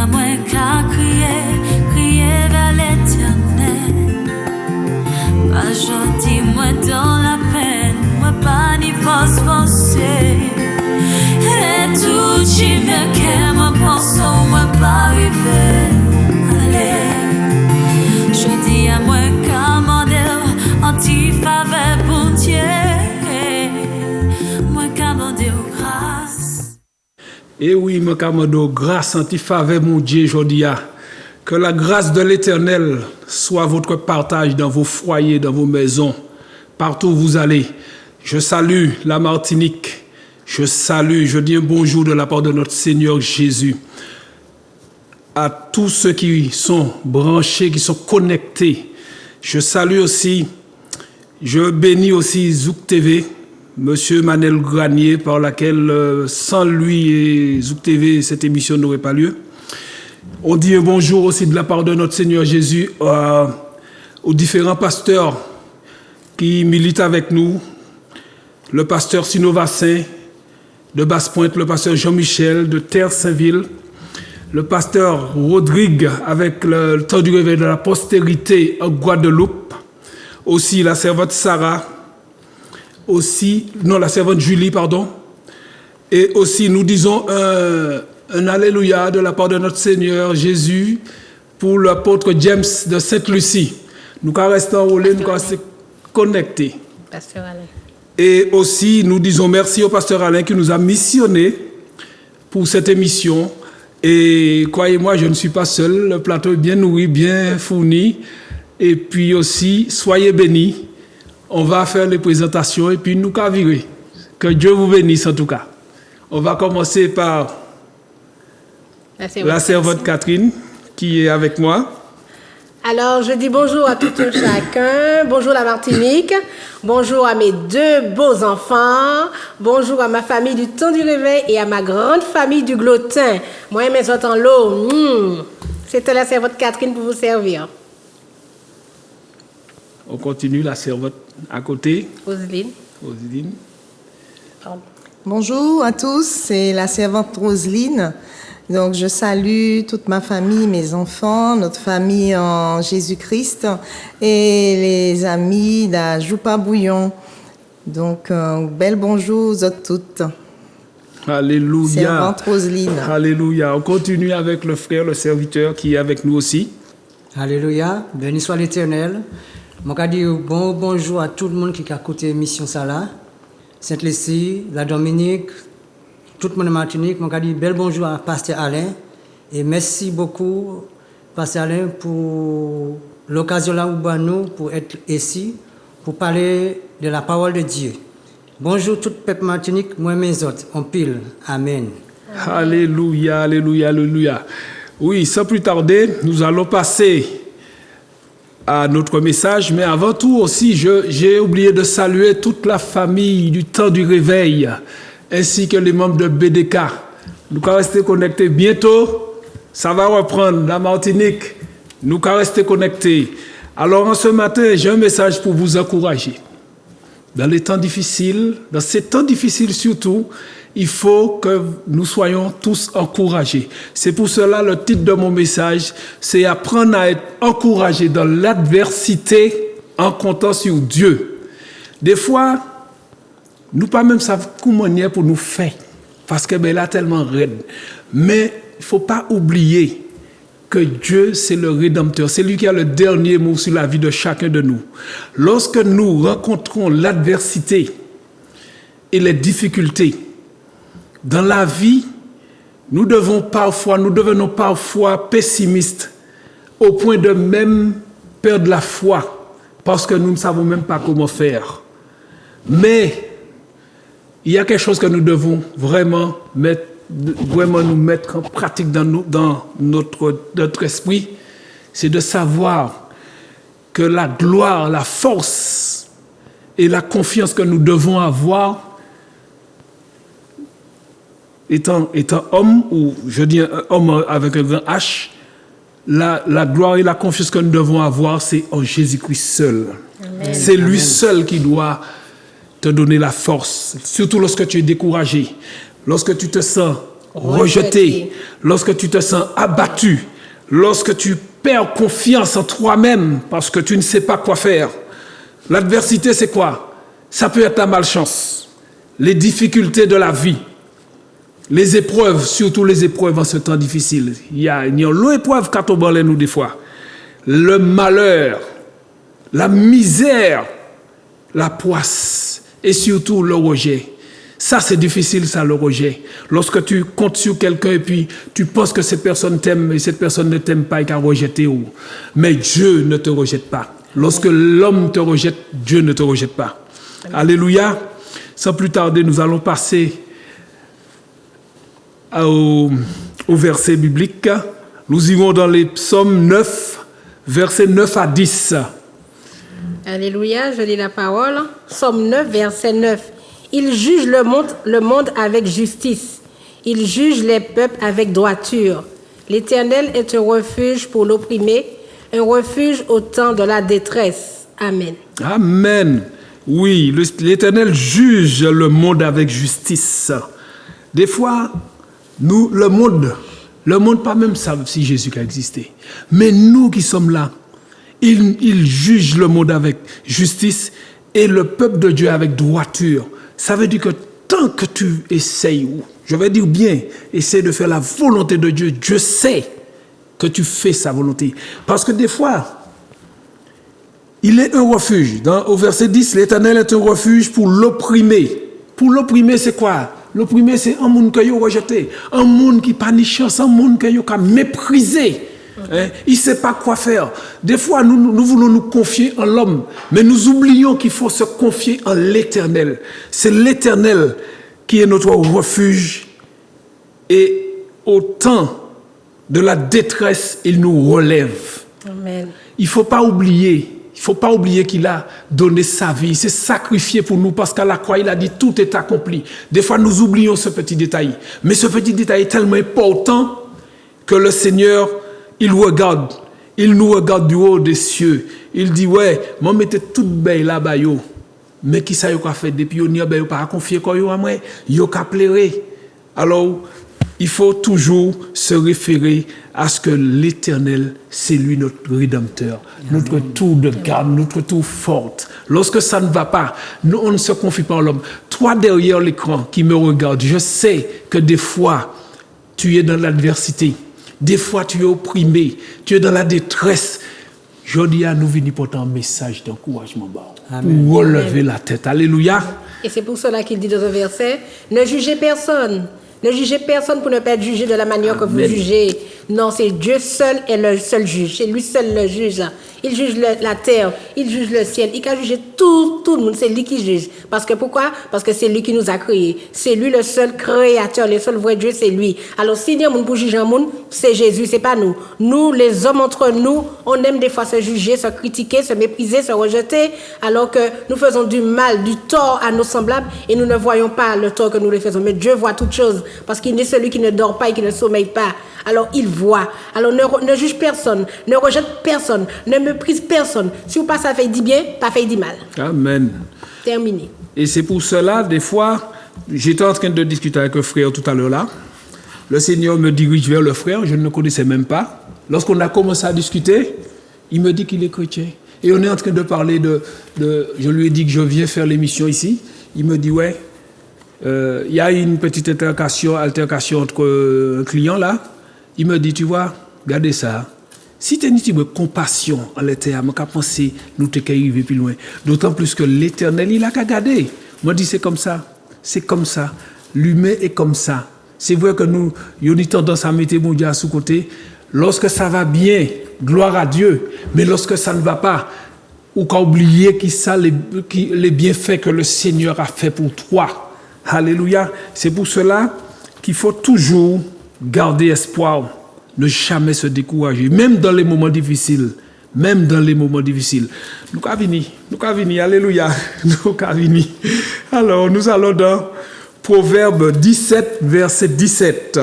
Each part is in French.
à moi qu'à crier vers l'éternel. Aujourd'hui, moi dans la peine, moi pas ni force penser. Et tout qui me qu'aime, moi pense, moi pas arriver. Allez, je dis à moi qu'à mon Dieu, anti-faveur pour Dieu. Moi qu'à mon Dieu, grâce. Et oui, moi qu'à mon Dieu, grâce, anti-faveur mon Dieu, je dis à. Que la grâce de l'Éternel soit votre partage dans vos foyers, dans vos maisons, partout où vous allez. Je salue la Martinique. Je dis un bonjour de la part de notre Seigneur Jésus. À tous ceux qui sont branchés, qui sont connectés. Je salue aussi, je bénis aussi Zouk TV, Monsieur Manel Granier, par laquelle, sans lui et Zouk TV, cette émission n'aurait pas lieu. On dit un bonjour aussi de la part de notre Seigneur Jésus aux différents pasteurs qui militent avec nous. Le pasteur Sino Vassin de Basse-Pointe, le pasteur Jean-Michel de Terre-Saint-Ville, le pasteur Rodrigue avec le temps du réveil de la postérité en Guadeloupe, aussi la servante Sarah, la servante Julie, pardon, et aussi nous disons un alléluia de la part de notre Seigneur Jésus pour l'apôtre James de Sainte-Lucie. Nous restons enrôlés, nous restons connectés. Pasteur Alain. Et aussi, nous disons merci au pasteur Alain qui nous a missionnés pour cette émission. Et croyez-moi, je ne suis pas seul. Le plateau est bien nourri, bien fourni. Et puis aussi, soyez bénis. On va faire les présentations et puis nous cavirer. Que Dieu vous bénisse en tout cas. On va commencer par la servante Catherine qui est avec moi. Alors, je dis bonjour à tout un chacun. Bonjour la Martinique. Bonjour à mes deux beaux enfants. Bonjour à ma famille du temps du réveil et à ma grande famille du Glotin. Moi et mes autres en l'eau. C'était la servante Catherine pour vous servir. On continue, la servante à côté. Roselyne. Bonjour à tous, c'est la servante Roselyne. Donc, je salue toute ma famille, mes enfants, notre famille en Jésus-Christ et les amis d'Ajoupa Bouillon. Donc, bel bonjour aux autres toutes. Alléluia. Servante Roselyne. Alléluia. On continue avec le frère, le serviteur qui est avec nous aussi. Alléluia. Béni soit l'Éternel. Je veux dire bonjour à tout le monde qui a écouté l'émission Sala. Sainte-Lucie, la Dominique, tout le monde de Martinique. Je veux dire bel bonjour à Pasteur Alain. Et merci beaucoup, Pasteur Alain, pour l'occasion là où nous pour être ici, pour parler de la parole de Dieu. Bonjour tout le peuple Martinique, moi et mes autres, en pile. Amen. Alléluia, alléluia, alléluia. Oui, sans plus tarder, nous allons passer à notre message, mais avant tout aussi, j'ai oublié de saluer toute la famille du temps du réveil, ainsi que les membres de BDK. Nous allons rester connectés bientôt, ça va reprendre la Martinique, nous allons rester connectés. Alors, en ce matin, j'ai un message pour vous encourager. Dans les temps difficiles, dans ces temps difficiles surtout, il faut que nous soyons tous encouragés. C'est pour cela le titre de mon message, c'est apprendre à être encouragé dans l'adversité en comptant sur Dieu. Des fois, nous pas même savoir comment on est pour nous faire, parce que là tellement raide. Mais il ne faut pas oublier que Dieu, c'est le Rédempteur. C'est lui qui a le dernier mot sur la vie de chacun de nous. Lorsque nous rencontrons l'adversité et les difficultés, dans la vie, nous devenons parfois pessimistes au point de même perdre la foi parce que nous ne savons même pas comment faire. Mais il y a quelque chose que nous devons vraiment nous mettre en pratique dans notre esprit, c'est de savoir que la gloire, la force et la confiance que nous devons avoir étant homme, ou je dis un homme avec un grand H, la gloire et la confiance que nous devons avoir, c'est en Jésus-Christ seul. Amen. C'est lui seul qui doit te donner la force, surtout lorsque tu es découragé, lorsque tu te sens rejeté, lorsque tu te sens abattu, lorsque tu perds confiance en toi-même parce que tu ne sais pas quoi faire. L'adversité, c'est quoi? Ça peut être la malchance, les difficultés de la vie, les épreuves, surtout les épreuves en ce temps difficile. Il y a l'épreuve quand on parle nous des fois. Le malheur, la misère, la poisse et surtout le rejet. Ça, c'est difficile, ça, le rejet. Lorsque tu comptes sur quelqu'un et puis tu penses que cette personne t'aime et cette personne ne t'aime pas et qu'a rejeté. Mais Dieu ne te rejette pas. Lorsque l'homme te rejette, Dieu ne te rejette pas. Alléluia. Sans plus tarder, nous allons passer au verset biblique. Nous irons dans les psaumes 9, versets 9 à 10. Alléluia, je lis la parole. Psaume 9, verset 9. Il juge le monde avec justice. Il juge les peuples avec droiture. L'Éternel est un refuge pour l'opprimé, un refuge au temps de la détresse. Amen. Amen. Oui, l'Éternel juge le monde avec justice. Des fois, nous, le monde pas même savent si Jésus a existé. Mais nous qui sommes là, il juge le monde avec justice et le peuple de Dieu avec droiture. Ça veut dire que tant que tu essayes, je vais dire bien, essaie de faire la volonté de Dieu, Dieu sait que tu fais sa volonté. Parce que des fois, il est un refuge. Au verset 10, l'Éternel est un refuge pour l'opprimé. Pour l'opprimé, c'est quoi? L'opprimé, c'est un monde qui a rejeté, un monde qui n'a pas de chance, un monde qui a méprisé. Hein? Il ne sait pas quoi faire. Des fois, nous voulons nous confier en l'homme, mais nous oublions qu'il faut se confier en l'Éternel. C'est l'Éternel qui est notre refuge et au temps de la détresse, il nous relève. Amen. Il ne faut pas oublier. Il ne faut pas oublier qu'il a donné sa vie, il s'est sacrifié pour nous parce qu'à la croix, il a dit tout est accompli. Des fois, nous oublions ce petit détail. Mais ce petit détail est tellement important que le Seigneur, il nous regarde du haut des cieux. Il dit, ouais, moi, mettez toute belle là-bas, mais qui ça y a fait depuis on n'y a pas confié quoi à moi, il a pleuré. Alors, il faut toujours se référer à ce que l'Éternel, c'est lui notre Rédempteur, notre tour de garde, notre tour forte. Lorsque ça ne va pas, nous, on ne se confie pas à l'homme. Toi, derrière l'écran qui me regarde, je sais que des fois, tu es dans l'adversité. Des fois, tu es opprimé. Tu es dans la détresse. Je dis à nous venir porter un message d'encouragement pour relever la tête. Alléluia. Et c'est pour cela qu'il dit dans un verset, ne jugez personne. Ne jugez personne pour ne pas être jugé de la manière que vous jugez. Non, c'est Dieu seul est le seul juge. C'est lui seul le juge. Il juge la terre, il juge le ciel. Il a jugé tout le monde. C'est lui qui juge. Parce que pourquoi? Parce que c'est lui qui nous a créés. C'est lui le seul créateur, le seul vrai Dieu, c'est lui. Alors, s'il y a un monde pour juger un monde, c'est Jésus, c'est pas nous. Nous, les hommes entre nous, on aime des fois se juger, se critiquer, se mépriser, se rejeter, alors que nous faisons du mal, du tort à nos semblables et nous ne voyons pas le tort que nous les faisons. Mais Dieu voit toutes choses parce qu'il est celui qui ne dort pas et qui ne sommeille pas. Alors, il voit. Alors, ne juge personne, ne rejette personne, ne méprise personne. Si vous pas ça fait du bien, pas fait du mal. Amen. Terminé. Et c'est pour cela, des fois, j'étais en train de discuter avec un frère tout à l'heure là. Le Seigneur me dirige vers le frère, je ne le connaissais même pas. Lorsqu'on a commencé à discuter, il me dit qu'il est chrétien. Et on est en train de parler je lui ai dit que je viens faire l'émission ici. Il me dit, ouais, il y a une petite altercation entre un client là. Il me dit, tu vois, regardez ça. Si tu as une petite compassion en l'éternel, je pense que nous te arriver plus loin. D'autant plus que l'Éternel, il a qu'à garder. Moi, je dis, c'est comme ça. C'est comme ça. L'humain est comme ça. C'est vrai que nous, il y a une tendance à mettre mon Dieu à sous côté. Lorsque ça va bien, gloire à Dieu. Mais lorsque ça ne va pas, ou qu'à oublier les bienfaits que le Seigneur a fait pour toi. Alléluia. C'est pour cela qu'il faut toujours garder espoir, ne jamais se décourager, même dans les moments difficiles. Même dans les moments difficiles. Nous avons venu, alléluia. Nous avons venu. Alors, nous allons dans Proverbe 17, verset 17.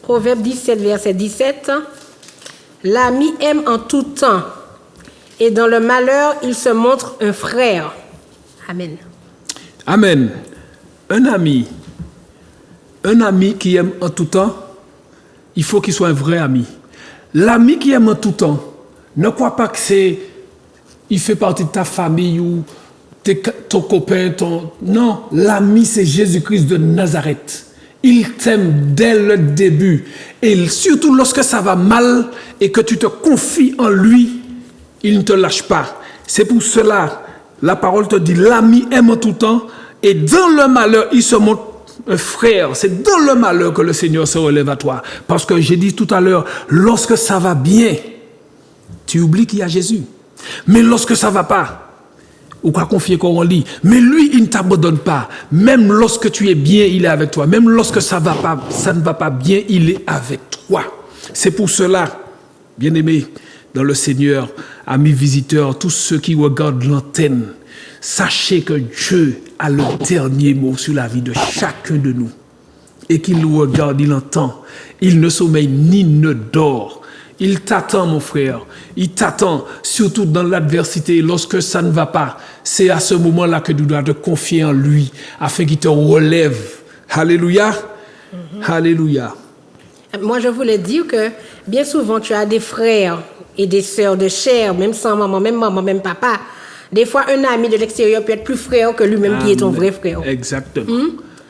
Proverbe 17, verset 17. L'ami aime en tout temps, et dans le malheur, il se montre un frère. Amen. Amen. Un ami un ami qui aime en tout temps, il faut qu'il soit un vrai ami. L'ami qui aime en tout temps, ne crois pas que il fait partie de ta famille ou ton copain, Non, l'ami c'est Jésus-Christ de Nazareth. Il t'aime dès le début. Et surtout lorsque ça va mal et que tu te confies en lui, il ne te lâche pas. C'est pour cela, la parole te dit, l'ami aime en tout temps et dans le malheur, il se montre un frère. C'est dans le malheur que le Seigneur se relève à toi. Parce que j'ai dit tout à l'heure, lorsque ça va bien, tu oublies qu'il y a Jésus. Mais lorsque ça ne va pas, ou quoi confier qu'on lit, mais lui, il ne t'abandonne pas. Même lorsque tu es bien, il est avec toi. Même lorsque ça ne va pas bien, il est avec toi. C'est pour cela, bien-aimés, dans le Seigneur, amis visiteurs, tous ceux qui regardent l'antenne, sachez que Dieu a le dernier mot sur la vie de chacun de nous. Et qu'il nous regarde, il entend. Il ne sommeille ni ne dort. Il t'attend, mon frère. Il t'attend, surtout dans l'adversité, lorsque ça ne va pas. C'est à ce moment-là que tu dois te confier en lui, afin qu'il te relève. Alléluia. Alléluia. Moi, je voulais dire que bien souvent, tu as des frères et des sœurs de chair, même sans maman, même papa. Des fois, un ami de l'extérieur peut être plus frère que lui-même qui est ton vrai frère. Exactement.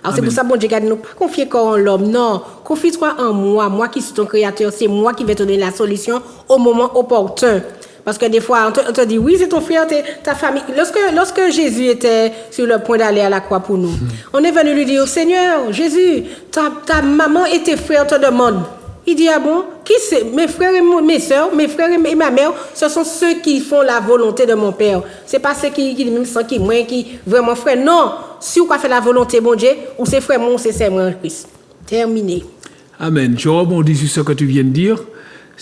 Alors c'est pour ça, bon Dieu, ne pas confier en l'homme, non. Confie-toi en moi qui suis ton créateur, c'est moi qui vais te donner la solution au moment opportun. Parce que des fois, on te dit, oui, c'est ton frère, ta famille. Lorsque Jésus était sur le point d'aller à la croix pour nous, on est venu lui dire, Seigneur, Jésus, ta maman et tes frères te demandent. Il dit, ah bon, qui c'est? Mes frères et mes soeurs, mes frères et ma mère, ce sont ceux qui font la volonté de mon Père. C'est pas ceux qui me sentent qui vraiment frère. Non, si vous faites la volonté, bon Dieu, ou c'est frère, ou c'est sœur en Christ. Terminé. Amen. Je rebondis sur ce que tu viens de dire.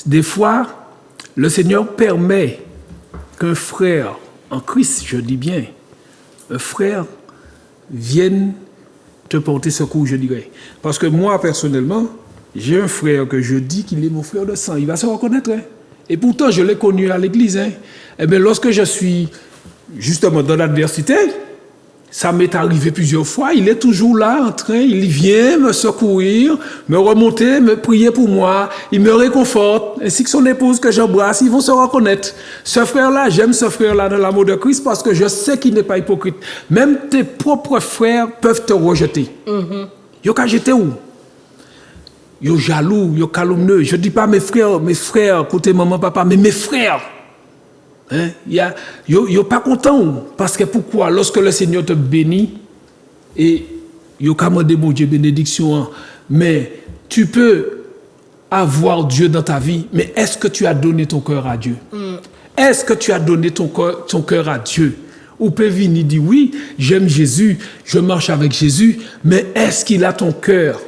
Des fois, le Seigneur permet qu'un frère en Christ, je dis bien, un frère vienne te porter secours, je dirais. Parce que moi, personnellement, j'ai un frère que je dis qu'il est mon frère de sang. Il va se reconnaître. Hein? Et pourtant, je l'ai connu à l'église. Hein? Eh bien, lorsque je suis justement dans l'adversité, ça m'est arrivé plusieurs fois. Il est toujours là en train. Il vient me secourir, me remonter, me prier pour moi. Il me réconforte. Ainsi que son épouse que j'embrasse, ils vont se reconnaître. Ce frère-là, j'aime ce frère-là dans l'amour de Christ parce que je sais qu'il n'est pas hypocrite. Même tes propres frères peuvent te rejeter. Yo ka jeté où? Yo jaloux, yo calomnieux. Je ne dis pas mes frères, côté maman, papa, mais mes frères. Hein? Yo pas content. Parce que pourquoi? Lorsque le Seigneur te bénit, et yo commandé mon Dieu bénédiction, mais tu peux avoir Dieu dans ta vie, mais est-ce que tu as donné ton cœur à Dieu? Est-ce que tu as donné ton cœur à Dieu? Ou peut venir dire oui, j'aime Jésus, je marche avec Jésus, mais est-ce qu'il a ton cœur?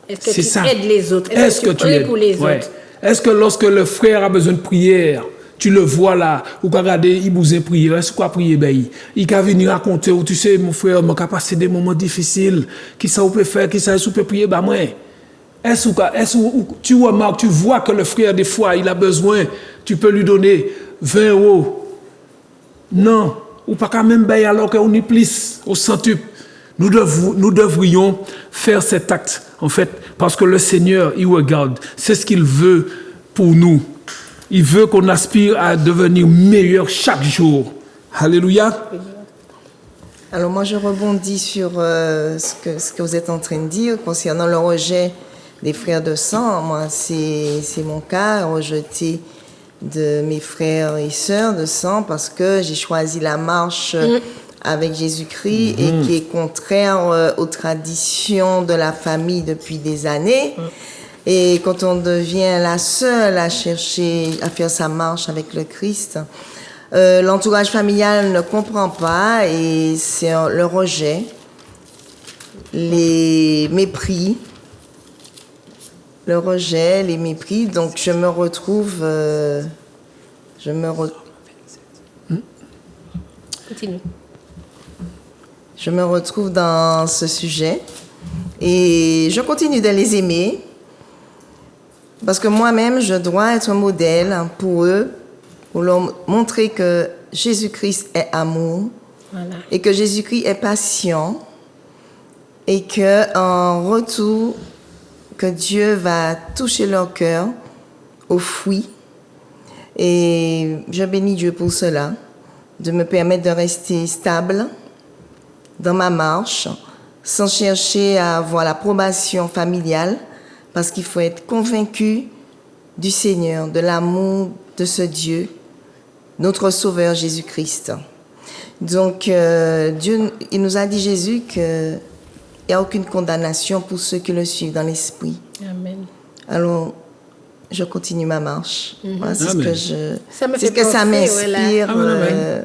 Est-ce que tu aides les autres? Est-ce que tu pries pour les autres? Est-ce que lorsque le frère a besoin de prière, tu le vois là, ou quand regarder, il besoin de prier, est-ce quoi prier? Il va venir raconter, tu sais, mon frère, m'a passé des moments difficiles, qui ça vous peut faire, qui ça vous peut prier, moi. Est-ce que tu remarques, tu vois que le frère, des fois, il a besoin, tu peux lui donner 20 €. Non, ou pas quand même alors qu'on y plus au centuple. Nous devrions faire cet acte, en fait, parce que le Seigneur, il regarde. C'est ce qu'il veut pour nous. Il veut qu'on aspire à devenir meilleur chaque jour. Alléluia. Alors moi, je rebondis sur ce que vous êtes en train de dire concernant le rejet des frères de sang. Moi, c'est mon cas, rejeté de mes frères et sœurs de sang parce que j'ai choisi la marche avec Jésus-Christ et qui est contraire aux traditions de la famille depuis des années. Et quand on devient la seule à chercher à faire sa marche avec le Christ, l'entourage familial ne comprend pas et c'est le rejet, les mépris, donc je me retrouve Continue. Je me retrouve dans ce sujet et je continue de les aimer parce que moi-même, je dois être un modèle pour eux, pour leur montrer que Jésus-Christ est amour et que Jésus-Christ est patient et que en retour, que Dieu va toucher leur cœur au fruit. Et je bénis Dieu pour cela, de me permettre de rester stable dans ma marche, sans chercher à avoir l'approbation familiale, parce qu'il faut être convaincu du Seigneur, de l'amour de ce Dieu, notre Sauveur Jésus-Christ. Donc, Dieu, il nous a dit, Jésus, qu'il n'y a aucune condamnation pour ceux qui le suivent dans l'esprit. Amen. Alors, je continue ma marche. Voilà, c'est ce Amen. que je, Ça me c'est fait ce que ça penser, m'inspire. Amen, amen.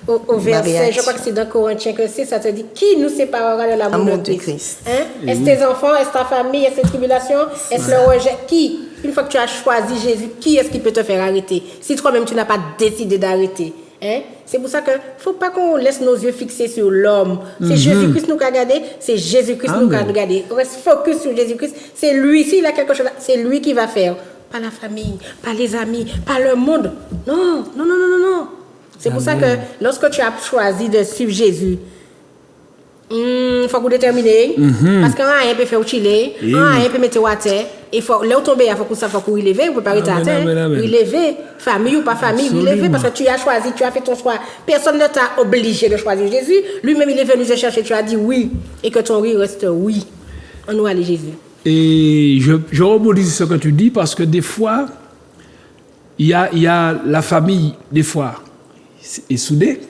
Au verset, réaction. je crois que c'est dans Corinthiens que c'est, ça te dit qui nous séparera de l'amour Amour de de Christ. Christ. Hein? Est-ce tes enfants, est-ce ta famille, est-ce tes tribulations, est-ce le rejet? Qui? Une fois que tu as choisi Jésus, qui est-ce qui peut te faire arrêter? Si toi-même tu n'as pas décidé d'arrêter. Hein? C'est pour ça que faut pas qu'on laisse nos yeux fixés sur l'homme. C'est Jésus-Christ nous qui a regardé, c'est Jésus-Christ nous qui a regardé. On reste focus sur Jésus-Christ. C'est lui, s'il a quelque chose, c'est lui qui va faire. Pas la famille, pas les amis, pas le monde. Non, non, non, non, non, non. C'est pour ça que lorsque tu as choisi de suivre Jésus, il faut que vous déterminer. Parce qu'un rien peut faire chiller, un rien peut mettre à terre. Et faut, là où tomber, il faut que ça faut vous lever, vous ne pouvez pas rester à Amen, terre. amen, amen. Vous lever, famille ou pas famille, vous lever parce que tu as choisi, tu as fait ton choix. Personne ne t'a obligé de choisir Jésus. Lui-même, il est venu te chercher, tu as dit oui. Et que ton oui reste oui. On nous allait Jésus. Et je rebondis sur ce que tu dis parce que des fois, il y a la famille, des fois, est soudée,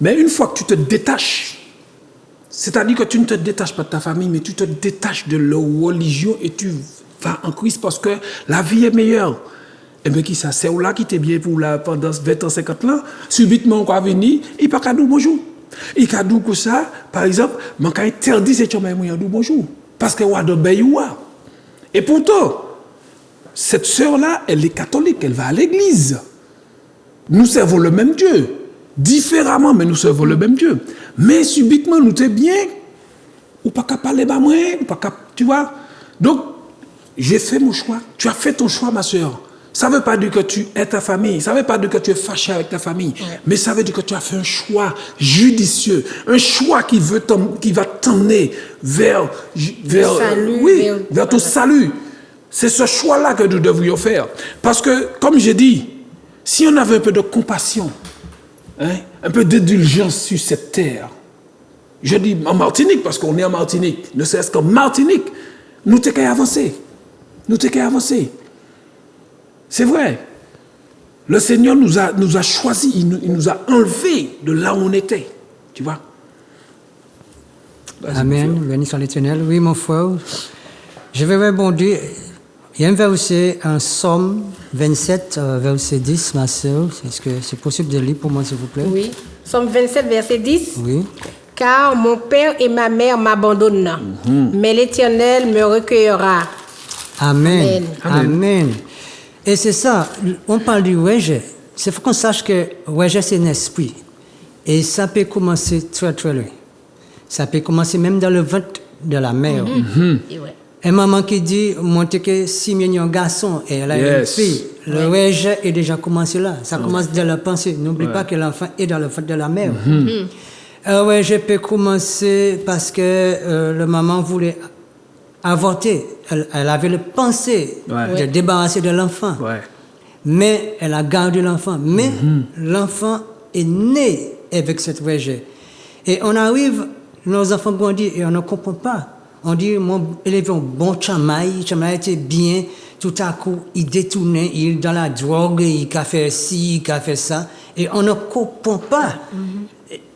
mais une fois que tu te détaches, c'est-à-dire que tu ne te détaches pas de ta famille, mais tu te détaches de leur religion et tu vas en Christ parce que la vie est meilleure. Et bien, qui ça, c'est là qui t'est bien pour pendant 20 ans, 50 ans, subitement, on va venir, il n'y a pas de bonjour. Il y a que ça, par exemple, man ka interdit cette chose, mais il y a bonjour. Parce que wa de beyoua. Et pourtant, cette sœur-là, elle est catholique, elle va à l'église. Nous servons le même Dieu. Différemment, mais nous servons le même Dieu. Mais subitement, nous t'es bien, ou pas qu'à parler bas moi, ou pas qu'à, tu vois. Donc, j'ai fait mon choix. Tu as fait ton choix, ma sœur. Ça ne veut pas dire que tu es ta famille. Ça ne veut pas dire que tu es fâché avec ta famille. Ouais. Mais ça veut dire que tu as fait un choix judicieux. Un choix qui va t'emmener vers salut, vers ton salut. C'est ce choix-là que nous devrions faire. Parce que, comme j'ai dit, si on avait un peu de compassion, un peu d'indulgence sur cette terre, je dis en Martinique, parce qu'on est en Martinique, ne serait-ce qu'en Martinique, nous t'es qu'à avancer. Nous t'es qu'à avancer. C'est vrai. Le Seigneur nous a choisis, il nous a enlevés de là où on était. Tu vois? Amen. Béni soit l'Éternel. Oui, mon frère. Je vais rebondir. Il y a un verset, un psaume 27, verset 10, ma soeur. Est-ce que c'est possible de lire pour moi, s'il vous plaît? Oui. Psaume 27, verset 10. Oui. Car mon père et ma mère m'abandonnent, mais l'Éternel me recueillera. Amen. Amen. Amen. Et c'est ça, on parle du rejet. Il faut qu'on sache que rejet, c'est un esprit. Et ça peut commencer très, très loin. Ça peut commencer même dans le ventre de la mère. Un maman qui dit, moi, que si il y a un garçon et elle a une fille, le rejet est déjà commencé là. Ça commence dès la pensée. N'oublie pas que l'enfant est dans le ventre de la mère. Un rejet peut commencer parce que la maman voulait avorter. Elle avait le pensée de débarrasser de l'enfant. Mais elle a gardé l'enfant. Mais l'enfant est né avec cette rejet. Et on arrive, nos enfants grandissent et on ne comprend pas. On dit, mon élève un bon chamaï était bien, tout à coup, il détournait, il est dans la drogue, il a fait ci, il a fait ça, et on ne comprend pas.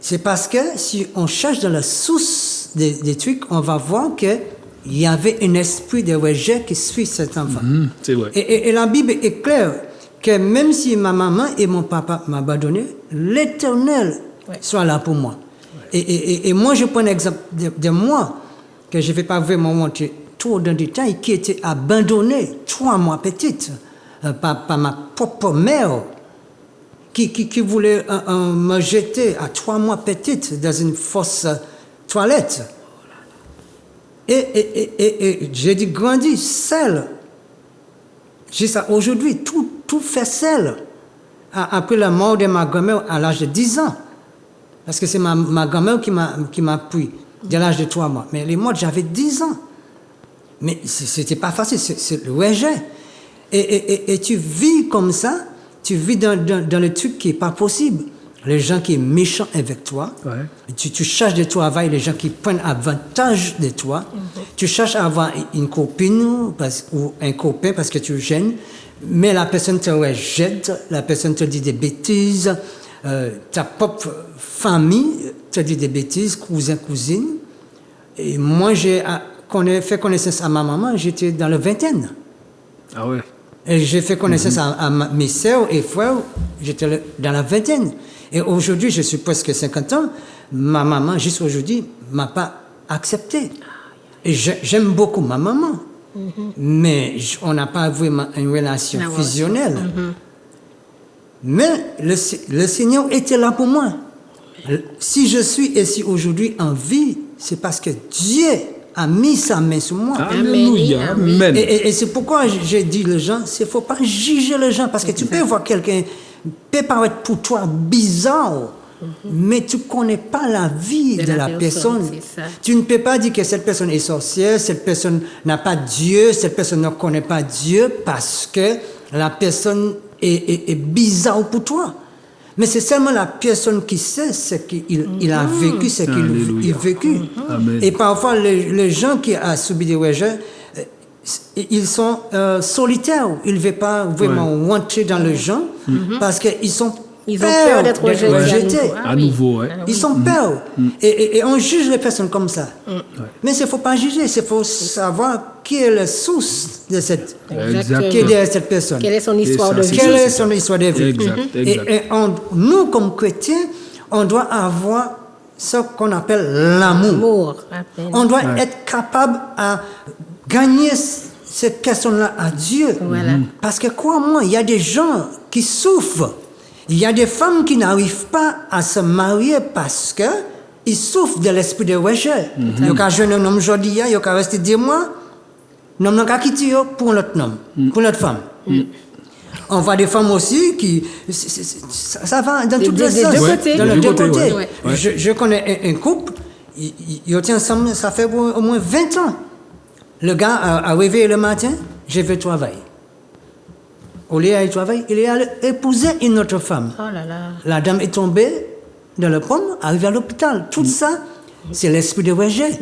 C'est parce que si on cherche dans la source des trucs, on va voir qu'il y avait un esprit de rejet qui suit cet enfant. C'est vrai. Et la Bible est claire que même si ma maman et mon papa m'abandonnaient, l'Éternel soit là pour moi. Et moi, je prends un exemple de moi, que je ne vais pas vraiment montrer trop dans le détail, qui était abandonné 3 mois petite par ma propre mère, qui voulait me jeter à 3 mois petite dans une fausse toilette. Et j'ai dit, grandis seul. Jusqu'à aujourd'hui, tout fait seul. Après la mort de ma grand-mère à l'âge de 10 ans. Parce que c'est ma grand-mère qui m'a pris. dès l'âge de 3 mois. Mais les mois, j'avais 10 ans. Mais c'était pas facile, c'est le rejet. Et tu vis comme ça, tu vis dans le truc qui est pas possible. Les gens qui sont méchants avec toi, tu cherches de travail, les gens qui prennent avantage de toi, tu cherches à avoir une copine ou un copain parce que tu gênes, mais la personne te rejette, la personne te dit des bêtises, ta propre famille te dit des bêtises, cousin, cousine. Et moi, j'ai fait connaissance à ma maman, j'étais dans la vingtaine. Ah ouais. Et j'ai fait connaissance à mes sœurs et frères, j'étais dans la vingtaine. Et aujourd'hui, je suis presque 50 ans, ma maman, jusqu'à aujourd'hui, ne m'a pas accepté. Et j'aime beaucoup ma maman, mais on n'a pas vraiment une relation fusionnelle. Mais le Seigneur était là pour moi. Si je suis ici aujourd'hui en vie, c'est parce que Dieu a mis sa main sur moi. Alléluia. Amen. Et c'est pourquoi j'ai dit aux gens, il ne faut pas juger les gens, parce que tu peux voir quelqu'un peut paraître pour toi bizarre, mais tu ne connais pas la vie de la personne. Tu ne peux pas dire que cette personne est sorcière, cette personne n'a pas Dieu, cette personne ne connaît pas Dieu parce que la personne est bizarre pour toi. Mais c'est seulement la personne qui sait ce qu'il a vécu, ce qu'il a vécu. Et parfois, les gens qui ont subi des rejets, ils sont solitaires. Ils ne veulent pas vraiment rentrer dans les gens parce qu'ils ont peur d'être rejetés. À nouveau, ouais. Ils sont peur. Et on juge les personnes comme ça. Mais il ne faut pas juger. Il faut savoir qui est la source de cette, qui est derrière cette personne. Quelle est son histoire de vie. Quelle est son histoire de vie. Exact. Et nous, comme chrétiens, on doit avoir ce qu'on appelle l'amour. On doit être capable à gagner cette question-là à Dieu. Parce que crois-moi, il y a des gens qui souffrent. Il y a des femmes qui n'arrivent pas à se marier parce qu'ils souffrent de l'esprit de rejet. Il y a un jeune homme aujourd'hui, il y a resté 10 mois, l'homme n'a qu'à quitter pour l'autre homme, pour l'autre femme. On voit des femmes aussi qui... Ça va dans tous les sens. Dans les deux côtés. Je connais un couple, ils étaient ensemble, ça fait au moins 20 ans. Le gars a réveillé le matin, je vais travailler. Au lieu d'aller travailler, il est allé épouser une autre femme. Oh là là. La dame est tombée dans le pomme, arrivée à l'hôpital. Tout ça, c'est l'esprit de rejet.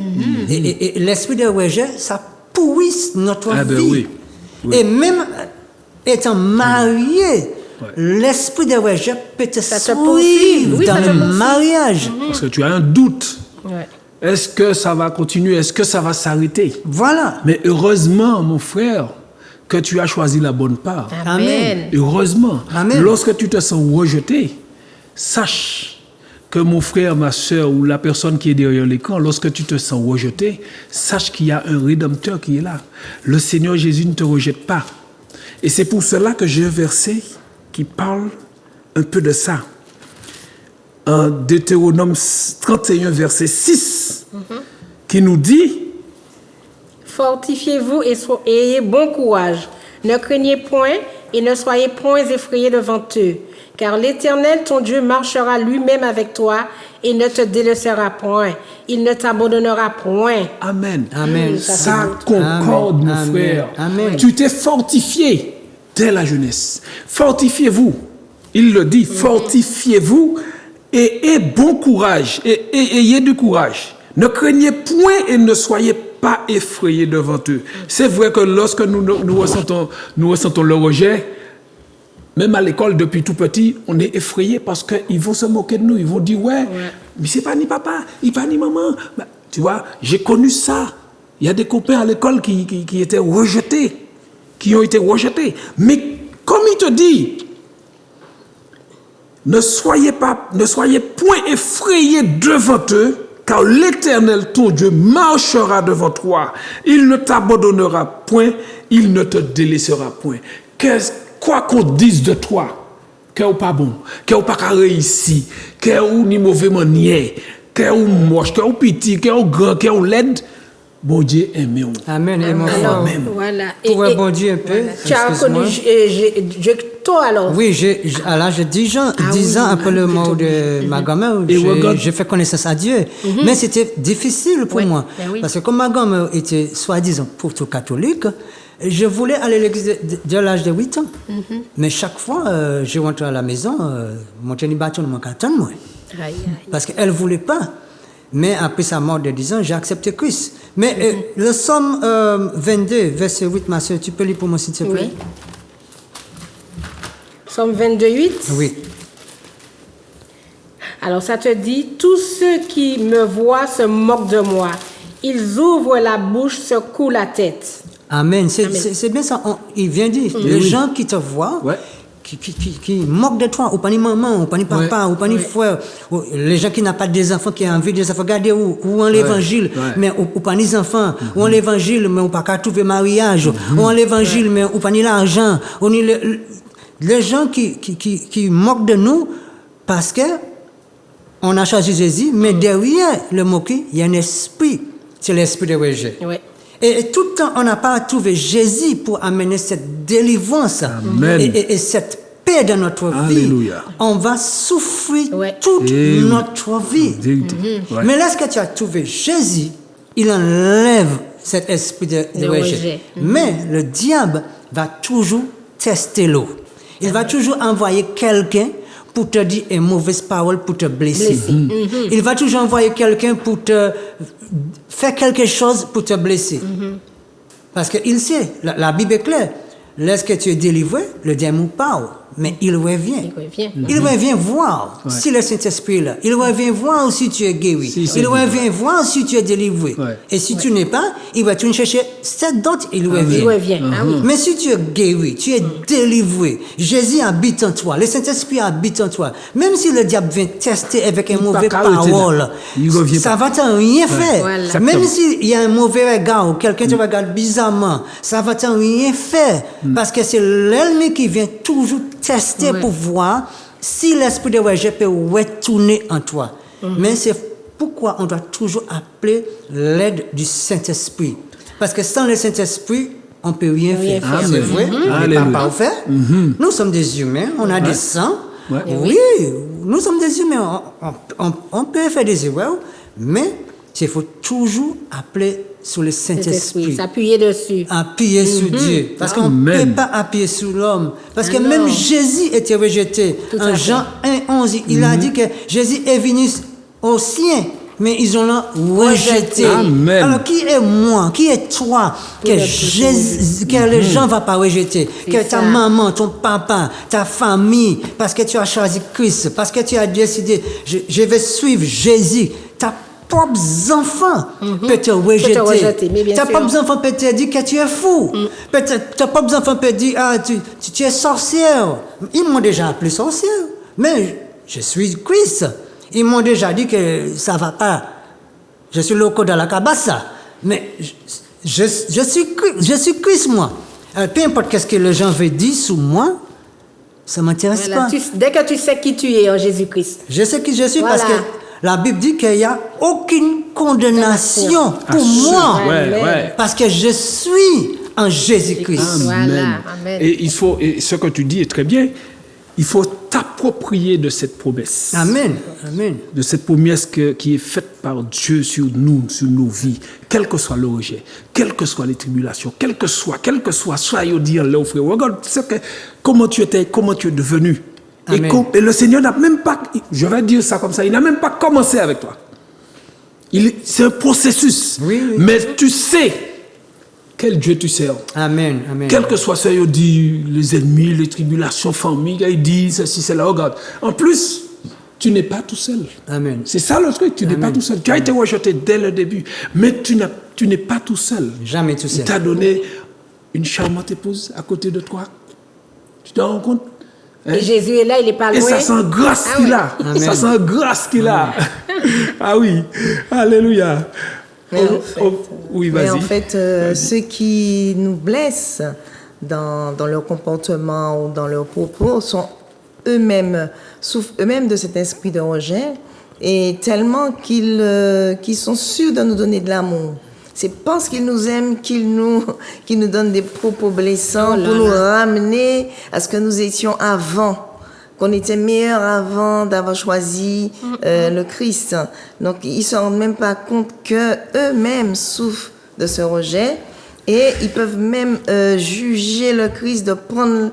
Et l'esprit de rejet, ça pourrit notre vie. Oui. Et même étant marié, l'esprit de rejet peut te suivre dans le mariage. Parce que tu as un doute. Est-ce que ça va continuer? Est-ce que ça va s'arrêter? Voilà. Mais heureusement, mon frère, que tu as choisi la bonne part. Amen. Heureusement. Amen. Lorsque tu te sens rejeté, sache que mon frère, ma soeur ou la personne qui est derrière l'écran, lorsque tu te sens rejeté, sache qu'il y a un rédempteur qui est là. Le Seigneur Jésus ne te rejette pas. Et c'est pour cela que j'ai un verset qui parle un peu de ça. En Deutéronome 31, verset 6, qui nous dit: Fortifiez-vous et ayez bon courage. Ne craignez point et ne soyez point effrayés devant eux. Car l'Éternel, ton Dieu, marchera lui-même avec toi et ne te délaissera point. Il ne t'abandonnera point. Amen. Amen. Ça concorde, mon frère. Amen. Tu t'es fortifié dès la jeunesse. Fortifiez-vous. Il le dit, fortifiez-vous et ayez bon courage. Et ayez du courage. Ne craignez point et ne soyez pas effrayés devant eux. C'est vrai que lorsque nous ressentons le rejet, même à l'école, depuis tout petit, on est effrayé parce qu'ils vont se moquer de nous. Ils vont dire, mais c'est pas ni papa, ni pas ni maman. Ben, tu vois, j'ai connu ça. Il y a des copains à l'école qui étaient rejetés, qui ont été rejetés. Mais comme il te dit, ne soyez point effrayés devant eux, car l'Éternel, ton Dieu, marchera devant toi. Il ne t'abandonnera point, il ne te délaissera point. Quoi qu'on dise de toi, qu'il n'est pas bon, qu'il n'est pas réussi, qu'il n'est ni mauvais manière, qu'il est moche, qu'il est petit, qu'il est grand, qu'il est laid, bon Dieu aime. Amen. Et mon frère, Voilà. pour rebondir un peu, Tu as connu tôt alors. Oui, à l'âge de 10 ans, 10 ans après le mort de ma grand-mère, j'ai fait connaissance à Dieu. Mais c'était difficile pour moi. Parce que comme ma grand-mère était soi-disant plutôt catholique, je voulais aller à l'église dès l'âge de 8 ans. Mais chaque fois, je rentrais à la maison, mon tennis bâton me m'attendait moi. Parce qu'elle ne voulait pas. Mais après sa mort de 10 ans, j'ai accepté Christ. Mais le psaume 22, verset 8, ma soeur, tu peux lire pour moi s'il te plaît? Oui. Psaume 22, 8. Oui. Alors ça te dit, tous ceux qui me voient se moquent de moi. Ils ouvrent la bouche, se coulent la tête. Amen. C'est bien ça. Il vient dire, les gens qui te voient, qui moquent de toi, ou pas ni maman, ou pas ni papa, ou pas ni frère, ou les gens qui n'ont pas des enfants, qui ont envie des enfants, regardez ou en l'évangile, mais ou pas ni enfants, ou en l'évangile, mais ou pas qu'à trouver mariage, ou en l'évangile, mais ou pas ni l'argent, ou ni les gens qui moquent de nous parce que on a choisi Jésus, mais derrière le moquer, il y a un esprit, c'est l'esprit de rejet. Et tout le temps, on n'a pas trouvé Jésus pour amener cette délivrance et cette paix dans notre vie. On va souffrir toute notre vie. Mais lorsque tu as trouvé Jésus, il enlève cet esprit de rejet. Mais le diable va toujours tester l'eau. Il va toujours envoyer quelqu'un pour te dire une mauvaise parole, pour te blesser. Il va toujours envoyer quelqu'un pour te faire quelque chose pour te blesser. Parce qu'il sait, la Bible est claire. Lorsque tu es délivré, le diable parle, mais il revient. Il revient voir si le Saint-Esprit est là. Il revient voir si tu es guéri. Il revient voir si tu es délivré. Et si tu n'es pas, il va te chercher cette date, il revient. Mais si tu es guéri, tu es délivré, Jésus habite en toi, le Saint-Esprit habite en toi. Même si le diable vient tester avec une mauvaise parole, ça va t'en rien faire. Même s'il y a un mauvais regard ou quelqu'un te regarde bizarrement, ça va t'en rien faire. Parce que c'est l'ennemi qui vient toujours tester pour voir si l'esprit de rejet peut retourner en toi. Mais c'est pourquoi on doit toujours appeler l'aide du Saint-Esprit. Parce que sans le Saint-Esprit, on ne peut rien faire. C'est vrai, on n'est pas parfait. Nous sommes des humains, on a des sangs. Oui, nous sommes des humains, on peut faire des erreurs, mais il faut toujours appeler sur le Saint-Esprit. S'appuyer dessus. Appuyer sur Dieu. Parce qu'on ne peut pas appuyer sur l'homme. Parce que même Jésus était rejeté. En Jean 1,11, il a dit que Jésus est venu aux siens, mais ils ont rejeté. Amen. Alors qui est moi, qui est toi, que les gens ne vont pas rejeter, que ta maman, ton papa, ta famille, parce que tu as choisi Christ, parce que tu as décidé, je vais suivre Jésus, ta propres enfants peuvent te rejeter. Tes propres enfants peuvent te dire que tu es fou. Tes propres enfants peuvent dire tu es sorcière. Ils m'ont déjà appelé sorcière. Mais je suis Christ. Ils m'ont déjà dit que ça ne va pas. Je suis loco dans la cabassa. Mais je suis Christ, moi. Peu importe ce que les gens veulent dire sur moi, ça ne m'intéresse pas. Dès que tu sais qui tu es en Jésus-Christ. Je sais qui je suis parce que la Bible dit qu'il n'y a aucune condamnation pour moi. Parce que je suis en Jésus-Christ. Amen. Et et ce que tu dis est très bien. Il faut t'approprier de cette promesse. Amen. De cette promesse qui est faite par Dieu sur nous, sur nos vies. Quel que soit le rejet, quelles que soient les tribulations, quel que soit, soyez dire là, frère. Regarde comment tu étais, comment tu es devenu. Et le Seigneur n'a même pas, je vais dire ça comme ça, il n'a même pas commencé avec toi. C'est un processus. Mais tu sais quel Dieu tu sers. Amen. Quel que soit ce qu'il dit, les ennemis, les tribulations, famille, il dit ceci, cela, regarde. En plus, tu n'es pas tout seul. Amen. C'est ça le truc, tu n'es pas tout seul. Tu as été rejeté dès le début, mais tu n'es pas tout seul. Jamais tout seul. Il t'a donné une charmante épouse à côté de toi. Tu te rends compte? Et Jésus est là, il n'est pas loin. Et ça sent grâce qu'il a. Ça sent grâce qu'il a. Ah oui. Alléluia. Mais en fait, ceux qui nous blessent dans leur comportement ou dans leurs propos sont souffrent eux-mêmes de cet esprit de rejet et tellement qu'ils sont sûrs de nous donner de l'amour. C'est parce qu'il nous aime qu'il nous donne des propos blessants pour nous ramener à ce que nous étions avant. Qu'on était meilleurs avant d'avoir choisi le Christ. Donc, ils ne se rendent même pas compte qu'eux-mêmes souffrent de ce rejet et ils peuvent même juger le Christ de prendre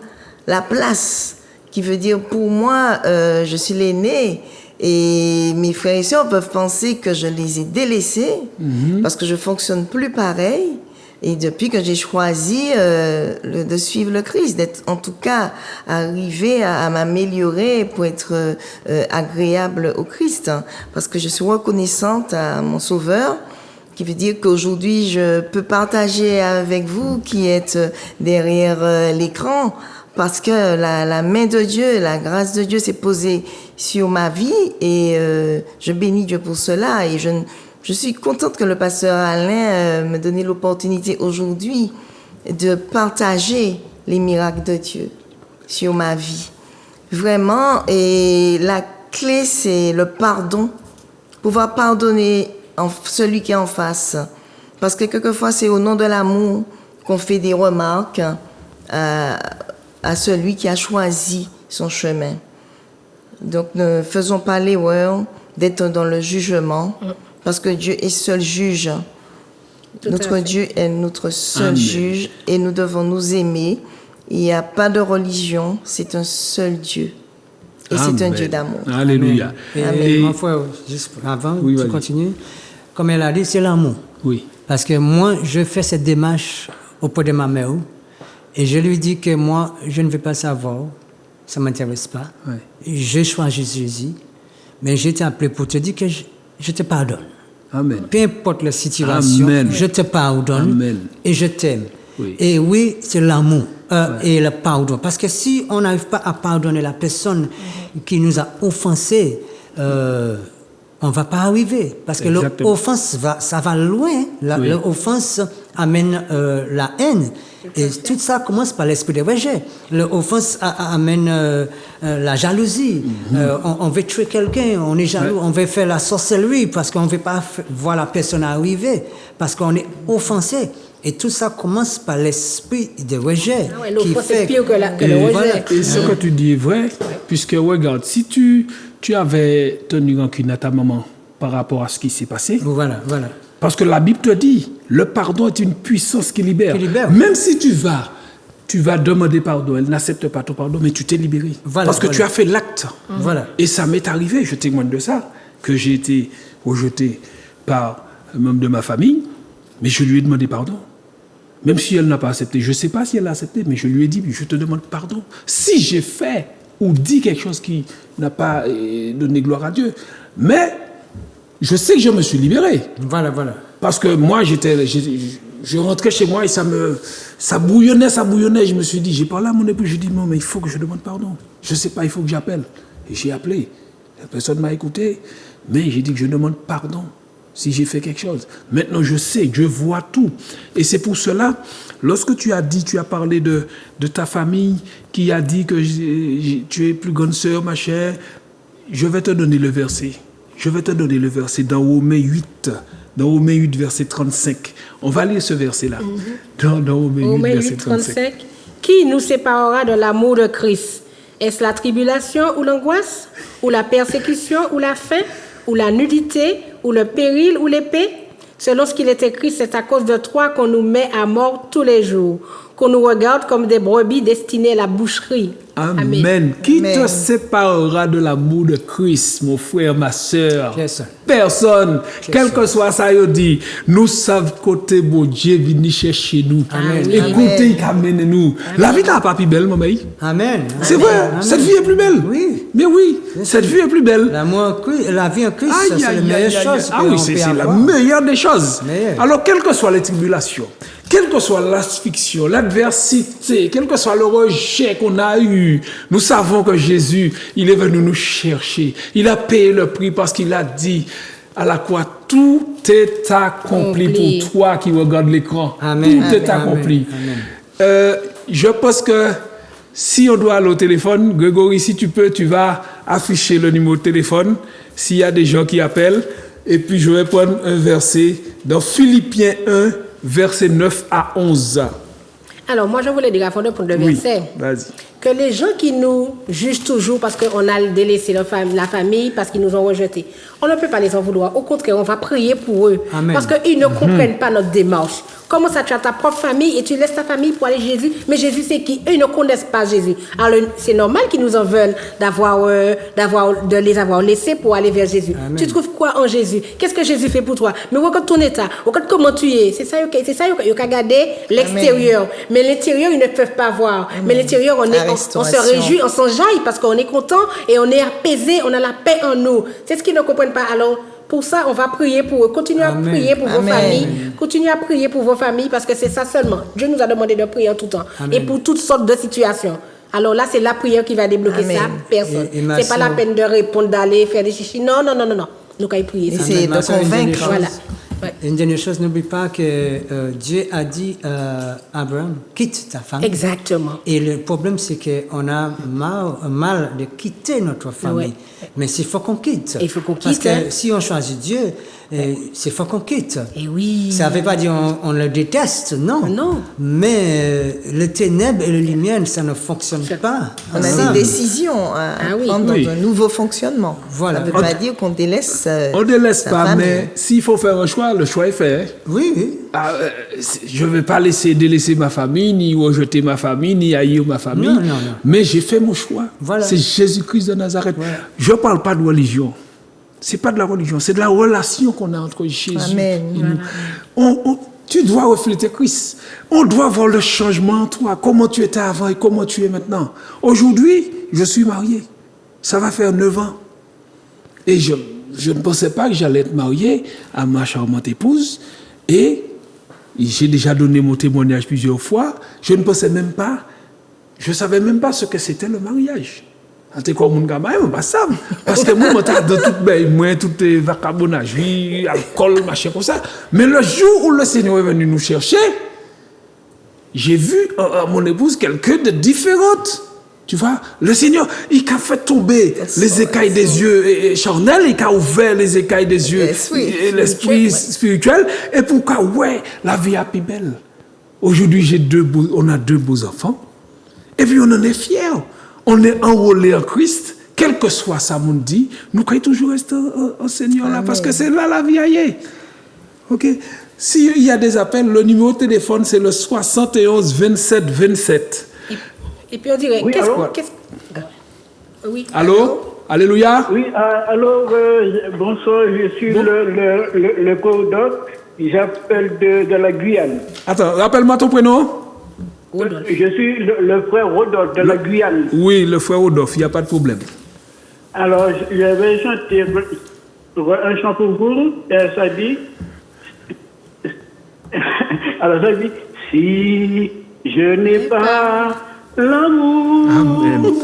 la place, qui veut dire pour moi, je suis l'aîné et mes frères et sœurs peuvent penser que je les ai délaissés parce que je fonctionne plus pareil. Et depuis que j'ai choisi de suivre le Christ, d'être en tout cas arrivé à m'améliorer pour être agréable au Christ, hein, parce que je suis reconnaissante à mon Sauveur, qui veut dire qu'aujourd'hui je peux partager avec vous qui êtes derrière l'écran, parce que la main de Dieu, la grâce de Dieu s'est posée sur ma vie et je bénis Dieu pour cela et je suis contente que le pasteur Alain me donne l'opportunité aujourd'hui de partager les miracles de Dieu sur ma vie. Vraiment, et la clé, c'est le pardon. Pouvoir pardonner celui qui est en face. Parce que quelquefois, c'est au nom de l'amour qu'on fait des remarques à celui qui a choisi son chemin. Donc, ne faisons pas l'erreur d'être dans le jugement. Parce que Dieu est seul juge. Notre Dieu est notre seul juge et nous devons nous aimer. Il n'y a pas de religion, c'est un seul Dieu. Et c'est un Dieu d'amour. Alléluia. Et mon frère, juste avant, tu continues. Comme elle a dit, c'est l'amour. Oui. Parce que moi, je fais cette démarche auprès de ma mère et je lui dis que moi, je ne veux pas savoir, ça ne m'intéresse pas. Ouais. Je choisis Jésus, mais j'ai été appelé pour te dire que je te pardonne. Amen. Peu importe la situation, Amen. je te pardonne. Amen. Et je t'aime. Oui. Et oui, c'est l'amour et le pardon. Parce que si on n'arrive pas à pardonner la personne qui nous a offensés, on ne va pas arriver. Parce que l'offense, ça va loin. L'offense amène la haine. Et tout ça commence par l'esprit de rejet. L'offense amène la jalousie. On veut tuer quelqu'un, on est jaloux, on veut faire la sorcellerie parce qu'on ne veut pas voir la personne arriver, parce qu'on est offensé. Et tout ça commence par l'esprit de rejet. Ah ouais, l'offense est pire que le rejet. Voilà. Et ce que tu dis est vrai, puisque regarde, si tu avais tenu rancune à ta maman par rapport à ce qui s'est passé, voilà. Parce que la Bible te dit, le pardon est une puissance qui libère. Même si tu vas demander pardon, elle n'accepte pas ton pardon, mais tu t'es libéré. Parce que tu as fait l'acte. Et ça m'est arrivé, je témoigne de ça, que j'ai été rejeté par un membre de ma famille, mais je lui ai demandé pardon. Même si elle n'a pas accepté. Je ne sais pas si elle a accepté, mais je lui ai dit, je te demande pardon. Si j'ai fait ou dit quelque chose qui n'a pas donné gloire à Dieu. Mais je sais que je me suis libéré. Voilà. Parce que moi, je rentrais chez moi et ça bouillonnait. Je me suis dit, j'ai parlé à mon époux, je dis non, mais il faut que je demande pardon. Je ne sais pas, il faut que j'appelle. Et j'ai appelé. La personne m'a écouté, mais j'ai dit que je demande pardon si j'ai fait quelque chose. Maintenant, je sais, je vois tout. Et c'est pour cela, lorsque tu as parlé de ta famille qui a dit que tu es plus grande sœur, ma chère, je vais te donner le verset. Je vais te donner le verset dans Romains 8, verset 35. On va lire ce verset-là. Dans Romains 8, verset 35. Qui nous séparera de l'amour de Christ? Est-ce la tribulation ou l'angoisse? Ou la persécution ou la faim? Ou la nudité? Ou le péril ou l'épée? Selon ce qu'il est écrit, c'est à cause de toi qu'on nous met à mort tous les jours, qu'on nous regarde comme des brebis destinées à la boucherie. Amen. Qui te séparera de l'amour de Christ, mon frère, ma soeur? Personne. Quel que soit ça, il dit, nous savons côté bon Dieu vient chercher nous. Écoutez, il amène nous. La vie n'est pas plus belle, maman. Amen. C'est vrai. Cette vie est plus belle. Oui. Mais oui, cette vie est plus belle. La vie en Christ, c'est la meilleure chose. Ah oui, c'est la meilleure des choses. Alors, quelles que soient les tribulations, quelle que soit l'asphyxion, l'adversité, quel que soit le rejet qu'on a eu, nous savons que Jésus, il est venu nous chercher. Il a payé le prix parce qu'il a dit à la croix, tout est accompli pour toi qui regarde l'écran. Amen. Tout est accompli. Je pense que si on doit aller au téléphone, Grégory, si tu peux, tu vas afficher le numéro de téléphone. S'il y a des gens qui appellent, Et puis je vais prendre un verset dans Philippiens 1, verset 9 à 11. Alors, moi, je voulais dire à fond de prendre le Oui, verset. vas-y. Que les gens qui nous jugent toujours parce qu'on a délaissé la famille, parce qu'ils nous ont rejetés, on ne peut pas les en vouloir. Au contraire, on va prier pour eux. Amen. Parce qu'ils ne comprennent pas notre démarche. Comment ça, tu as ta propre famille et tu laisses ta famille pour aller Jésus? Mais Jésus, c'est qui? Eux, ils ne connaissent pas Jésus. Alors, c'est normal qu'ils nous en veulent de les avoir laissés pour aller vers Jésus. Amen. Tu trouves quoi en Jésus? Qu'est-ce que Jésus fait pour toi? Mais regarde ton état, regarde comment tu es. C'est ça, il faut regarder l'extérieur. Mais l'intérieur, ils ne peuvent pas voir. Mais l'intérieur, on se réjouit, on s'enjaille parce qu'on est content et on est apaisé, on a la paix en nous. C'est ce qu'ils ne comprennent pas. Alors, pour ça, on va prier pour eux. Continuez à prier pour vos familles. Continuez à prier pour vos familles parce que c'est ça seulement. Dieu nous a demandé de prier en tout temps. Amen. Et pour toutes sortes de situations. Alors là, c'est la prière qui va débloquer ça. Personne. C'est pas la peine de répondre, d'aller faire des chichis. Non. Nous, quand il prie. C'est de convaincre. Voilà. Ouais. Une dernière chose, n'oublie pas que Dieu a dit à Abraham, quitte ta femme. Exactement. Et le problème, c'est qu'on a mal de quitter notre famille. Ouais. Mais c'est faut qu'on quitte. Il faut qu'on Parce quitte, que hein. si on choisit Dieu, c'est faut qu'on quitte. Et oui. Ça ne veut pas dire on le déteste, non. Non. Mais le ténèbre et la lumière, ça ne fonctionne pas. On a ensemble. des décisions à prendre dans un nouveau fonctionnement. Voilà. Ça ne veut pas dire qu'on délaisse. On ne délaisse sa pas, famille. mais s'il faut faire un choix, le choix est fait. Oui. Je ne vais pas délaisser ma famille, ni rejeter ma famille, ni haïr ma famille. Non. Mais j'ai fait mon choix. Voilà. C'est Jésus-Christ de Nazareth. Voilà. Je ne parle pas de religion. Ce n'est pas de la religion, c'est de la relation qu'on a entre Jésus Amen. et nous. Tu dois refléter Christ. On doit voir le changement en toi. Comment tu étais avant et comment tu es maintenant. Aujourd'hui, je suis marié. Ça va faire 9 ans. Et je ne pensais pas que j'allais être marié à ma charmante épouse. Et j'ai déjà donné mon témoignage plusieurs fois. Je ne pensais même pas, je ne savais même pas ce que c'était le mariage. C'était comme mon gamin, je ne pas ça. Parce que moi, je suis tout vacabonnage, alcool, machin comme ça. Mais le jour où le Seigneur est venu nous chercher, j'ai vu à mon épouse quelqu'un de différente. Tu vois, le Seigneur, il a fait tomber les écailles des yeux charnels, il a ouvert les écailles des yeux et l'esprit spirituel. Et pourquoi, la vie est plus belle. Aujourd'hui, on a 2 beaux enfants. Et puis, on en est fiers. On est enrôlé en Christ. Quel que soit ça, mon dit, nous pouvons toujours rester au Seigneur là, parce que c'est là la vie aille. Ok? S'il y a des appels, le numéro de téléphone, c'est le 71 27 27. Et puis on dirait, Oui, Oui. Allô? Alléluia? Oui, alors, bonsoir, je suis le co-doc, j'appelle de la Guyane. Attends, rappelle-moi ton prénom. Je suis le frère Rodolphe de la Guyane. Oui, le frère Rodolphe, il n'y a pas de problème. Alors, j'avais chanté un chant pour vous, et ça dit, alors ça dit, si je n'ai pas l'amour, Amen.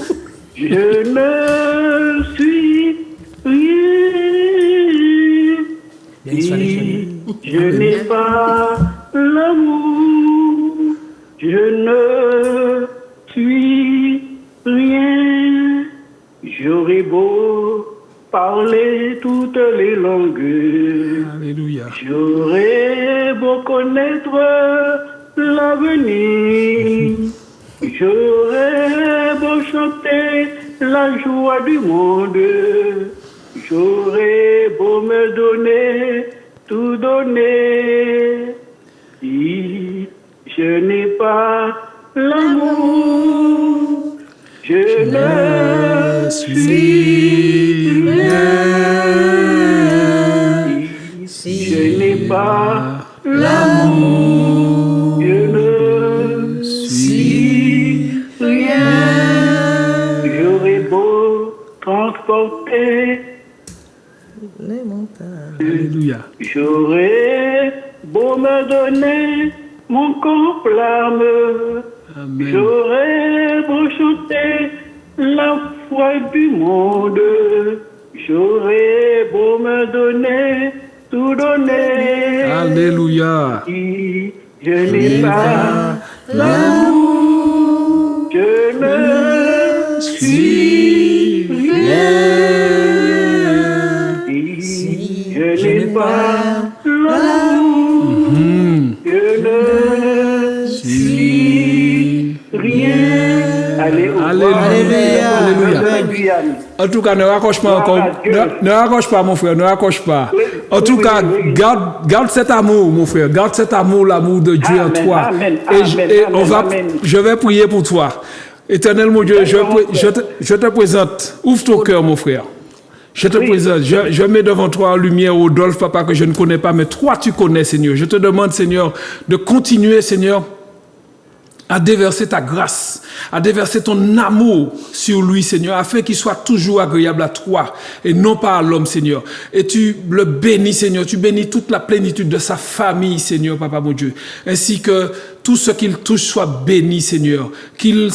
je ne suis rien. Si je n'ai pas l'amour, je ne suis rien. J'aurais beau parler toutes les langues, Alléluia. j'aurais beau connaître l'avenir, j'aurais beau chanter la joie du monde, j'aurais beau me donner, tout donner. Si je n'ai pas l'amour, je ne suis rien. Si je n'ai pas l'amour, je ne suis rien. J'aurais beau transporter Les montagnes. Alléluia. j'aurais beau me donner mon corps flamme, Amen. j'aurais beau chanter la foi du monde, j'aurais beau me donner, tout donner. Alléluia. Si je n'ai pas l'amour, je ne suis rien. Si je n'ai par l'amour. Je ne suis rien. Alléluia. Alléluia. En tout cas, ne raccroche pas encore. Ne raccroche pas, mon frère, ne raccroche pas. En tout cas, garde cet amour, mon frère. Garde cet amour, l'amour de Dieu en toi. Amen, Je vais prier pour toi. Éternel, mon Dieu, je te présente. Ouvre ton cœur, mon frère. Je te présente. Je mets devant toi en lumière Rodolphe, papa, que je ne connais pas, mais toi, tu connais, Seigneur. Je te demande, Seigneur, de continuer, Seigneur, à déverser ta grâce, à déverser ton amour sur lui, Seigneur, afin qu'il soit toujours agréable à toi et non pas à l'homme, Seigneur. Et tu le bénis, Seigneur, tu bénis toute la plénitude de sa famille, Seigneur, Papa mon Dieu, ainsi que tout ce qu'il touche soit béni, Seigneur, qu'il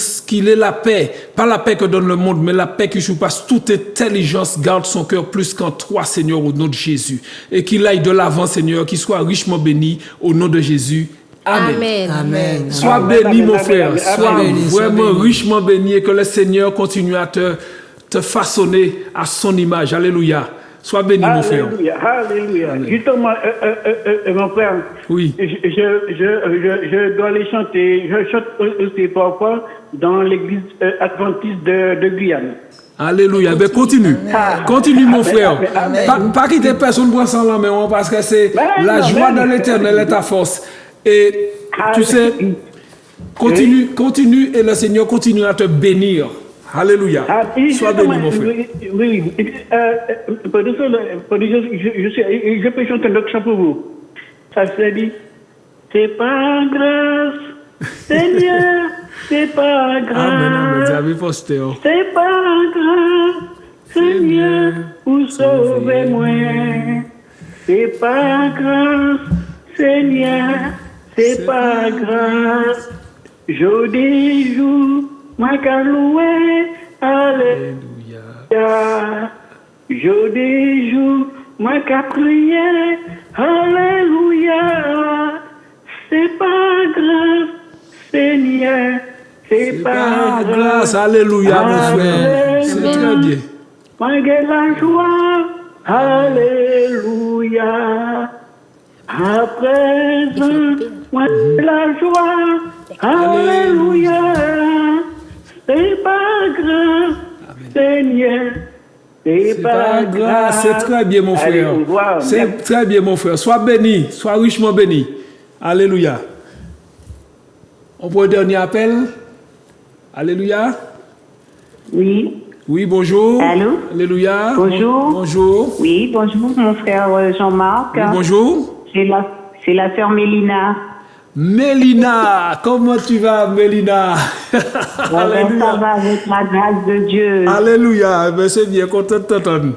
ait la paix, pas la paix que donne le monde, mais la paix qui surpasse toute intelligence, garde son cœur plus qu'en toi, Seigneur, au nom de Jésus, et qu'il aille de l'avant, Seigneur, qu'il soit richement béni au nom de Jésus. Amen. Amen. Sois béni, mon frère. Amen. Sois vraiment richement béni et que le Seigneur continue à te façonner à son image. Alléluia. Sois béni, mon frère. Alléluia. Justement, mon frère, Oui. je dois les chanter. Je chante aussi parfois dans l'église adventiste de Guyane. Alléluia. Ben, continue. Continue, mon frère. Pas quitter personne pour s'en mais parce que c'est la joie de l'éternel est ta force. Et tu sais, continue et le Seigneur continue à te bénir. Alléluia. Sois béni, mon frère. Oui. Je peux chanter un autre chant pour vous. Ça se dit, c'est pas grâce, Seigneur, c'est pas grâce. Amen. Amen. Posté. C'est pas grâce, Seigneur, pour sauver moi. C'est pas grâce, Seigneur, c'est pas grâce. Jodi jour, ma loué, alléluia. Jodi jour, ma prié, alléluia. C'est pas grâce, Seigneur, c'est pas grâce. Alléluia, mon frère. C'est très bien. Malgré la joie, alléluia. À présent, malgré la joie, alléluia. C'est pas grâce, Seigneur. C'est pas grâce. C'est très bien, mon frère. C'est très bien, mon frère. Sois béni, sois richement béni. Alléluia. On prend le dernier appel. Alléluia. Oui. Oui, bonjour. Allô? Alléluia. Bonjour. Bonjour. Oui, bonjour, mon frère Jean-Marc. Oui, bonjour. C'est la sœur Mélina. Mélina, comment tu vas, Mélina? Alléluia. Ça va avec la grâce de Dieu. Alléluia. Ben, c'est bien, content de t'entendre.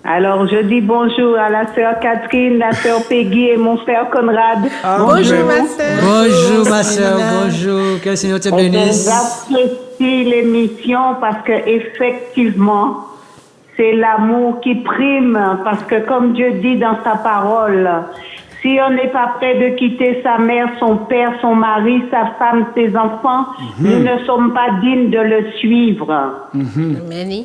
Alors, je dis bonjour à la sœur Catherine, la sœur Peggy et mon frère Conrad. Bonjour, ma sœur. Bonjour, ma soeur. Bonjour. Que le Seigneur te bénisse. J'apprécie l'émission parce que effectivement, c'est l'amour qui prime. Parce que comme Dieu dit dans sa parole, si on n'est pas prêt de quitter sa mère, son père, son mari, sa femme, ses enfants, nous ne sommes pas dignes de le suivre. Amen.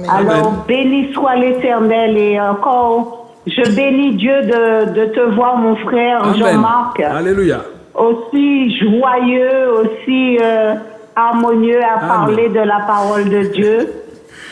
Alors, béni soit l'Éternel et encore, je bénis Dieu de te voir, mon frère Amen. Jean-Marc. Alléluia. Aussi joyeux, aussi harmonieux à parler de la parole de Dieu.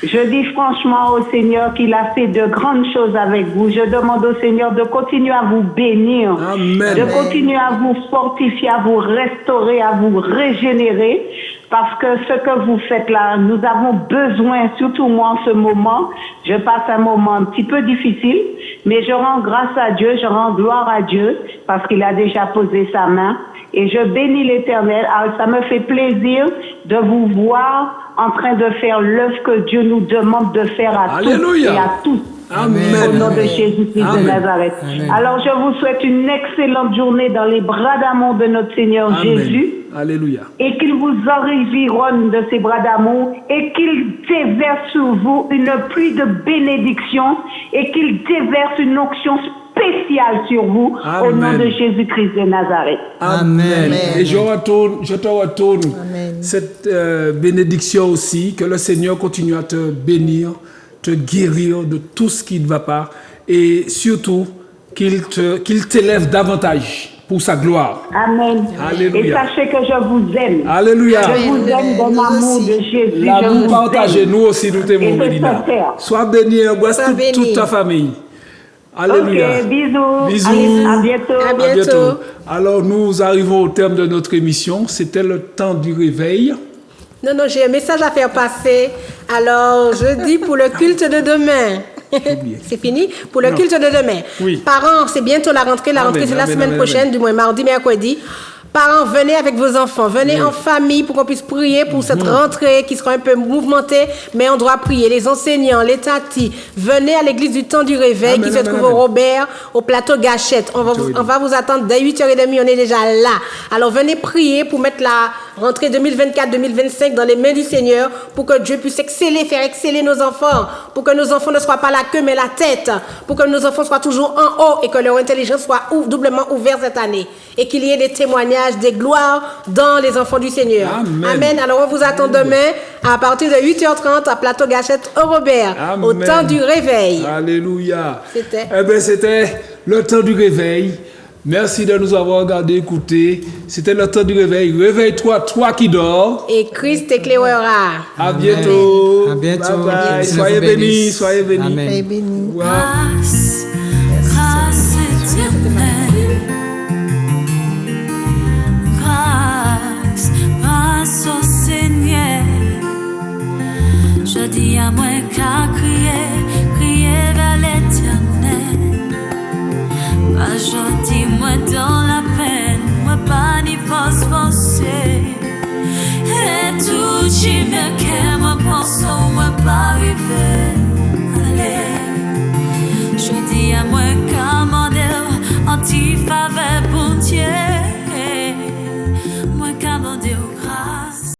Je dis franchement au Seigneur qu'il a fait de grandes choses avec vous. Je demande au Seigneur de continuer à vous bénir, Amen. de continuer à vous fortifier, à vous restaurer, à vous régénérer. Parce que ce que vous faites là, nous avons besoin, surtout moi en ce moment, je passe un moment un petit peu difficile, mais je rends grâce à Dieu, je rends gloire à Dieu, parce qu'il a déjà posé sa main, et je bénis l'Éternel. Alors, ça me fait plaisir de vous voir en train de faire l'œuvre que Dieu nous demande de faire à Alléluia. tous et à tous. Amen. Au nom de Jésus-Christ de Amen. Nazareth. Amen. Alors, je vous souhaite une excellente journée dans les bras d'amour de notre Seigneur Amen. Jésus. Alléluia. Et qu'il vous environne de ses bras d'amour et qu'il déverse sur vous une pluie de bénédiction et qu'il déverse une onction spéciale sur vous au nom Amen. de Jésus-Christ de Nazareth. Amen. Et je te retourne Amen. cette bénédiction aussi, que le Seigneur continue à te bénir, te guérir de tout ce qui ne va pas et surtout qu'il t'élève davantage pour sa gloire. Amen. Alléluia. Et sachez que je vous aime. Alléluia. Je vous aime dans l'amour de Jésus. Je L'amour vous partagé, aime. nous aussi nous t'aimons, Et c'est Mélina. sincère. Sois béni, embrasse Sois toute béni. ta famille. Alléluia. Ok, bisous. Bisous. Allez, à bientôt. À À bientôt. bientôt. Alors, nous arrivons au terme de notre émission. C'était le temps du réveil. Non, non, j'ai un message à faire passer. Alors, je dis pour le culte de demain. C'est fini? Pour le Non. culte de demain. Oui. Parents, c'est bientôt la rentrée. La Amen, rentrée, c'est la amen, semaine amen, prochaine, amen. du moins mardi, mercredi. Parents, venez avec vos enfants, venez en famille pour qu'on puisse prier pour cette rentrée qui sera un peu mouvementée, mais on doit prier. Les enseignants, les tatis, venez à l'église du temps du réveil Amen, qui se amen, trouve amen. au Robert, au plateau Gâchette. On va vous attendre dès 8h30, on est déjà là. Alors venez prier pour mettre la rentrée 2024-2025 dans les mains du Seigneur pour que Dieu puisse faire exceller nos enfants, pour que nos enfants ne soient pas la queue mais la tête, pour que nos enfants soient toujours en haut et que leur intelligence soit doublement ouverte cette année et qu'il y ait des témoignages, des gloires dans les enfants du Seigneur. Amen. Amen. Alors on vous attend demain à partir de 8h30 à Plateau Gâchette au Robert, au Amen. temps du réveil. Alléluia. C'était- Eh bien, c'était le temps du réveil. Merci de nous avoir regardé, écouté. C'était le temps du réveil. Réveille-toi, toi qui dors. Et Christ t'éclairera. À bientôt. À bientôt. Bye bye. Que Dieu Soyez vous bénisse. bénis, soyez bénis. Amen. Soyez bénis. Wow. Grâce, grâce éternelle. Grâce, grâce au Seigneur. Je dis à moi qu'à crier vers l'éternel. Pas je dis moi dans